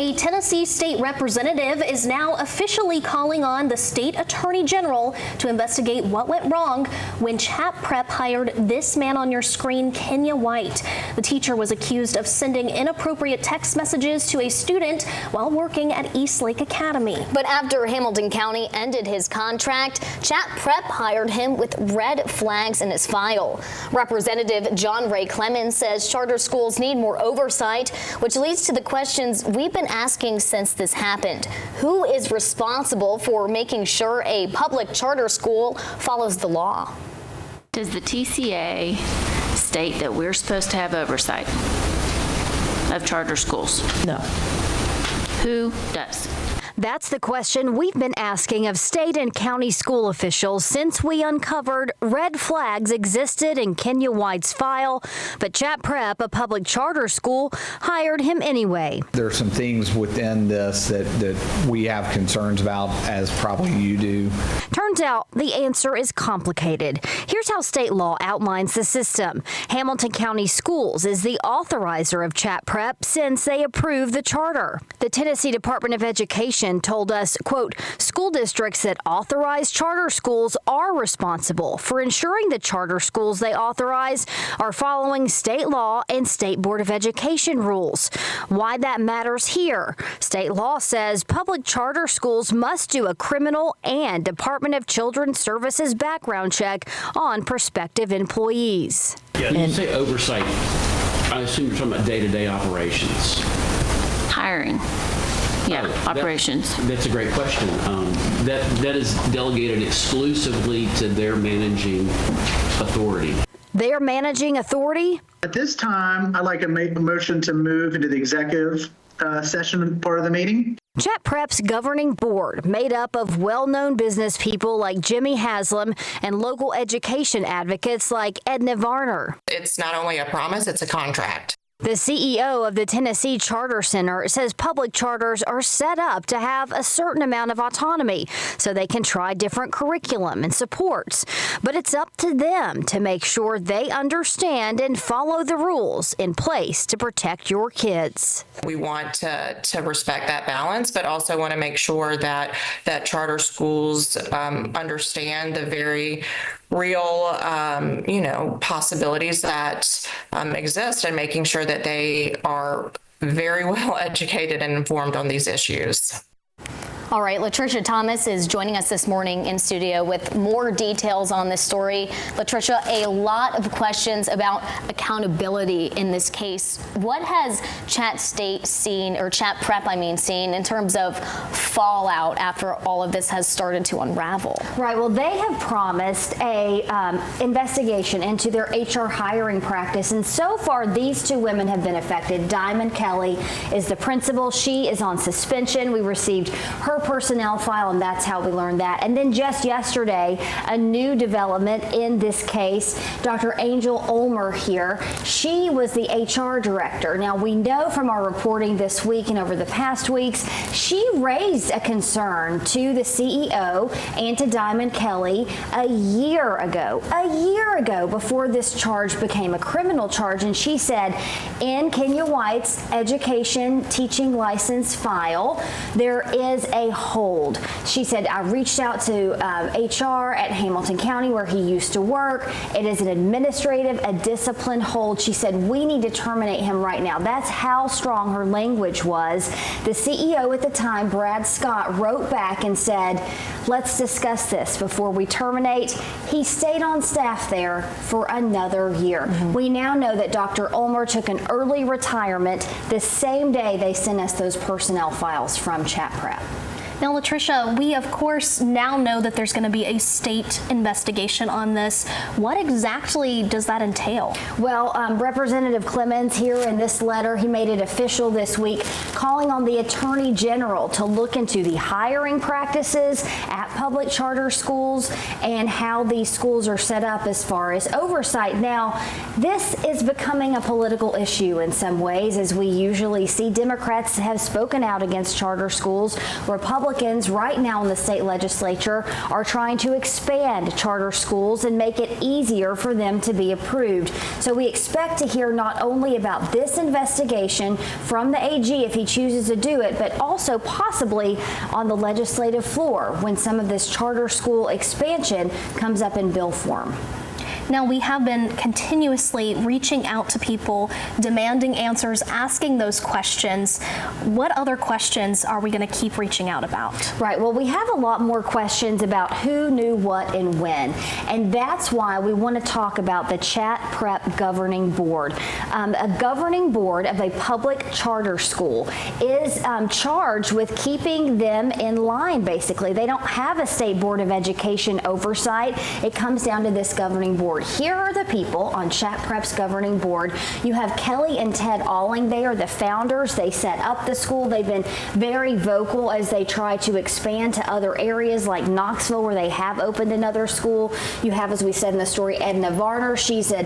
A Tennessee state representative is now officially calling on the state attorney general to investigate what went wrong when Chat Prep hired this man on your screen, Kenya White. The teacher was accused of sending inappropriate text messages to a student while working at Eastlake Academy. But after Hamilton County ended his contract, Chat Prep hired him with red flags in his file. Representative John Ray Clemens says charter schools need more oversight, which leads to the questions we've been asking since this happened. Who is responsible for making sure a public charter school follows the law? Does the TCA state that we're supposed to have oversight of charter schools? No. Who does? That's the question we've been asking of state and county school officials since we uncovered red flags existed in Kenya White's file, but Chat Prep, a public charter school, hired him anyway. There are some things within this that we have concerns about, as probably you do. Turns out the answer is complicated. Here's how state law outlines the system. Hamilton County Schools is the authorizer of Chat Prep since they approved the charter. The Tennessee Department of Education told us, quote, school districts that authorize charter schools are responsible for ensuring the charter schools they authorize are following state law and State Board of Education rules. Why that matters here? State law says public charter schools must do a criminal and Department of Children's Services background check on prospective employees. Yeah, when you say oversight, I assume you're talking about day-to-day operations. Hiring. Yeah, operations. That's a great question. That is delegated exclusively to their managing authority. Their managing authority? At this time, I'd like to make a motion to move into the executive session part of the meeting. Chat Prep's governing board, made up of well-known business people like Jimmy Haslam and local education advocates like Edna Varner. It's not only a promise, it's a contract. The CEO of the Tennessee Charter Center says public charters are set up to have a certain amount of autonomy so they can try different curriculum and supports. But it's up to them to make sure they understand and follow the rules in place to protect your kids. We want to respect that balance, but also want to make sure that charter schools understand the very real, possibilities that exist, and making sure that they are very well educated and informed on these issues. All right, Latricia Thomas is joining us this morning in studio with more details on this story. Latricia, a lot of questions about accountability in this case. What has Chat Prep seen in terms of fallout after all of this has started to unravel? Right. Well, they have promised a investigation into their HR hiring practice, and so far these two women have been affected. Diamond Kelly is the principal. She is on suspension. We received her personnel file, and that's how we learned that. And then just yesterday, a new development in this case, Dr. Angel Ulmer here, she was the HR director. Now, we know from our reporting this week and over the past weeks, she raised a concern to the CEO and to Diamond Kelly a year ago, before this charge became a criminal charge. And she said, in Kenya White's education teaching license file, there is a hold. She said, I reached out to HR at Hamilton County where he used to work. It is an administrative, a discipline hold. She said, we need to terminate him right now. That's how strong her language was. The CEO at the time, Brad Scott, wrote back and said, let's discuss this before we terminate. He stayed on staff there for another year. Mm-hmm. We now know that Dr. Ulmer took an early retirement the same day they sent us those personnel files from Chat Prep. Now, Latricia, we of course now know that there's going to be a state investigation on this. What exactly does that entail? Well, Representative Clemens here in this letter, he made it official this week, calling on the Attorney General to look into the hiring practices at public charter schools and how these schools are set up as far as oversight. Now, this is becoming a political issue in some ways, as we usually see. Democrats have spoken out against charter schools. Republicans Republicans right now in the state legislature are trying to expand charter schools and make it easier for them to be approved. So we expect to hear not only about this investigation from the AG if he chooses to do it, but also possibly on the legislative floor when some of this charter school expansion comes up in bill form. Now, we have been continuously reaching out to people, demanding answers, asking those questions. What other questions are we going to keep reaching out about? Right. Well, we have a lot more questions about who knew what and when. And that's why we want to talk about the Chat Prep Governing Board. A governing board of a public charter school is charged with keeping them in line, basically. They don't have a state board of education oversight. It comes down to this governing board. Here are the people on Chat Prep's governing board. You have Kelly and Ted Alling. They are the founders. They set up the school. They've been very vocal as they try to expand to other areas like Knoxville, where they have opened another school. You have, as we said in the story, Edna Varner. She's a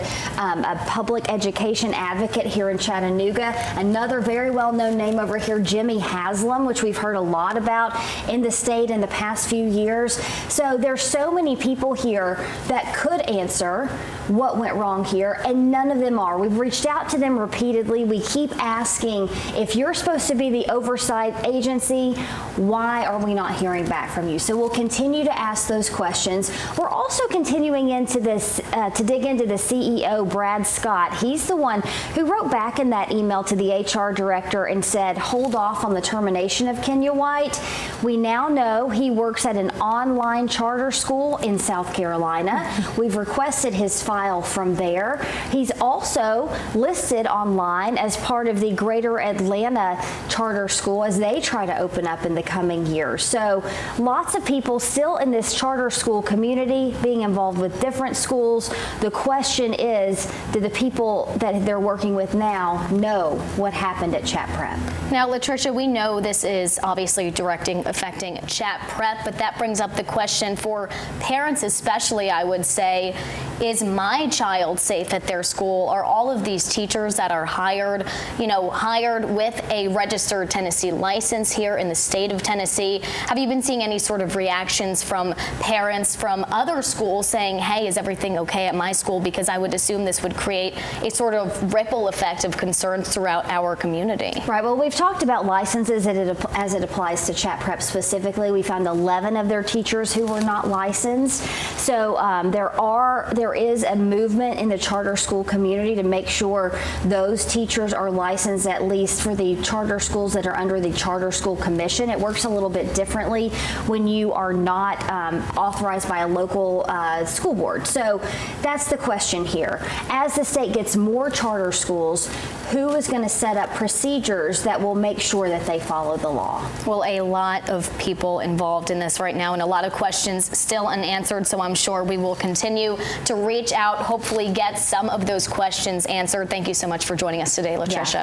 public education advocate here in Chattanooga. Another very well-known name over here, Jimmy Haslam, which we've heard a lot about in the state in the past few years. So there's so many people here that could answer what went wrong here, and none of them are. We've reached out to them repeatedly. We keep asking, if you're supposed to be the oversight agency, why are we not hearing back from you? So we'll continue to ask those questions. We're also continuing into this to dig into the CEO, Brad Scott. He's the one who wrote back in that email to the HR director and said, hold off on the termination of Kenya White. We now know he works at an online charter school in South Carolina. We've requested his file from there. He's also listed online as part of the Greater Atlanta Charter School as they try to open up in the coming years. So lots of people still in this charter school community being involved with different schools. The question is, do the people that they're working with now know what happened at Chat Prep? Now, Latricia, we know this is obviously affecting Chat Prep, but that brings up the question for parents especially, I would say, is my child safe at their school? Are all of these teachers that are hired with a registered Tennessee license here in the state of Tennessee? Have you been seeing any sort of reactions from parents from other schools saying, hey, is everything okay at my school? Because I would assume this would create a sort of ripple effect of concerns throughout our community. Right. Well, we've talked about licenses as it applies to Chat Prep specifically. We found 11 of their teachers who were not licensed. So there is a movement in the charter school community to make sure those teachers are licensed, at least for the charter schools that are under the Charter School Commission. It works a little bit differently when you are not authorized by a local school board. So that's the question here. As the state gets more charter schools, who is going to set up procedures that will make sure that they follow the law? Well, a lot of people involved in this right now and a lot of questions still unanswered, so I'm sure we will continue to reach out, hopefully get some of those questions answered. Thank you so much for joining us today, Latricia. Yeah.